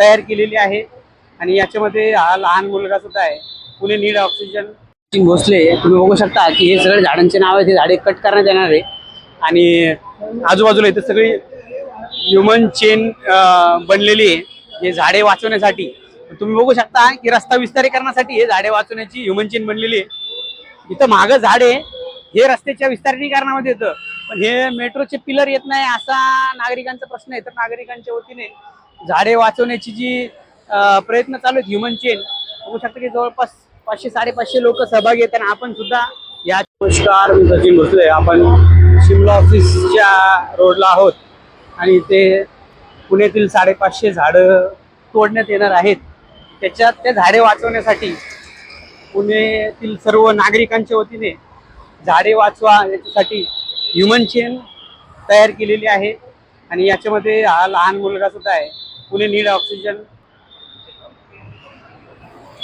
तयार केलेली आहे आणि याच्यामध्ये हा लहान मुलगा सुद्धा आहे. पुणे नीड ऑक्सिजन भोसले तुम्ही बघू शकता की हे सगळे झाडांचे नाव आहे. ते झाडे कट करण्यात येणार आहे आणि आजूबाजूला इथे सगळी ह्युमन चेन बनलेली आहे हे झाडे वाचवण्यासाठी. तुम्ही बघू शकता की रस्ता विस्तारीकरणासाठी हे झाडे वाचवण्याची ह्युमन चेन बनलेली आहे. इथं मागं झाड आहे हे रस्त्याच्या विस्तारीकरणामध्ये येतं, पण हे मेट्रोचे पिलर येत नाही असा नागरिकांचा प्रश्न आहे. तर नागरिकांच्या वतीने झाडे वाचवण्याची जी प्रयत्न चालू आहेत ह्युमन चेन बघू शकता की जवळपास 500-550 लोक सहभागी आहेत. आणि आपण सुद्धा या नमस्कार मी सचिन भोसले, आपण शिमला ऑफिसच्या रोडला आहोत आणि इथे पुण्यातील 550 झाडं तोडण्यात येणार आहेत. त्याच्यात त्या झाडे वाचवण्यासाठी पुण्यातील सर्व नागरिकांच्या वतीने झाडे वाचवा याच्यासाठी ह्युमन चेन तयार केलेली आहे आणि याच्यामध्ये हा लहान मुलगा सुद्धा आहे. पुणे नीड ऑक्सिजन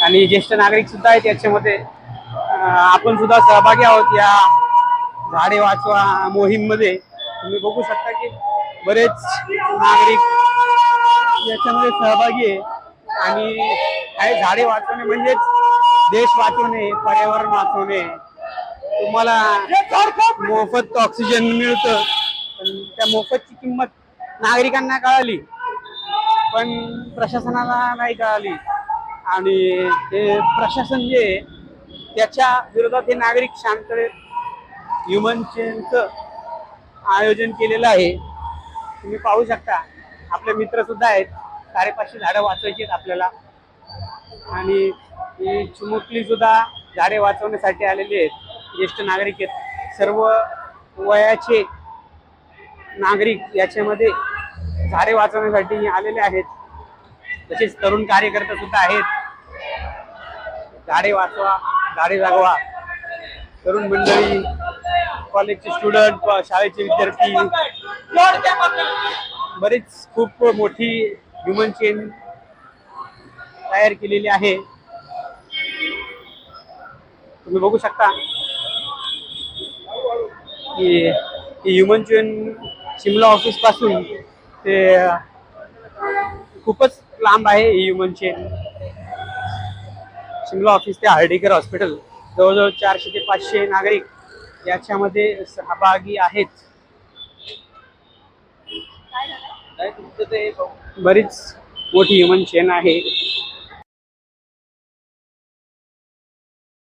आणि ज्येष्ठ नागरिक सुद्धा आहेत याच्यामध्ये. आपण सुद्धा सहभागी आहोत या झाडे वाचवा मोहीम मध्ये. तुम्ही बघू शकता की बरेच नागरिक याच्यामध्ये सहभागी आहे आणि काही झाडे वाचवणे म्हणजेच देश वाचवणे, पर्यावरण वाचवणे. तुम्हाला मोफत ऑक्सिजन मिळतं, पण त्या मोफतची किंमत नागरिकांना कळाली पण प्रशासनाला नाही कळाली आणि ते प्रशासन जे त्याच्या विरोधात हे नागरिक शांततेत ह्युमन चेनचं आयोजन केलेलं आहे. तुम्ही पाहू शकता आपले मित्र सुद्धा आहेत. 550 झाडं वाचवायची आहेत आपल्याला आणि ही चिमुकली सुद्धा झाडे वाचवण्यासाठी आलेली आहेत. ज्येष्ठ नागरिक आहेत, सर्व वयाचे नागरिक याच्यामध्ये झाडे वाचवण्यासाठी आलेले आहेत. तसेच तरुण कार्यकर्ते सुद्धा आहेत. झाडे वाचवा, झाडे जगवा. तरुण मंडळी, कॉलेजचे स्टुडंट, शाळेचे विद्यार्थी, बरीच खूप मोठी ह्युमन चेन तयार केलेली आहे. तुम्ही बघू शकता की ह्युमन चेन शिमला ऑफिस पासून ते खूपच लांब आहे. ही ह्युमन चेन शिमला ऑफिस ते हर्डीकर हॉस्पिटल जवळजवळ 400 ते 500 नागरिक याच्यामध्ये सहभागी आहेत. बरीच मोठी ह्युमन चेन आहे.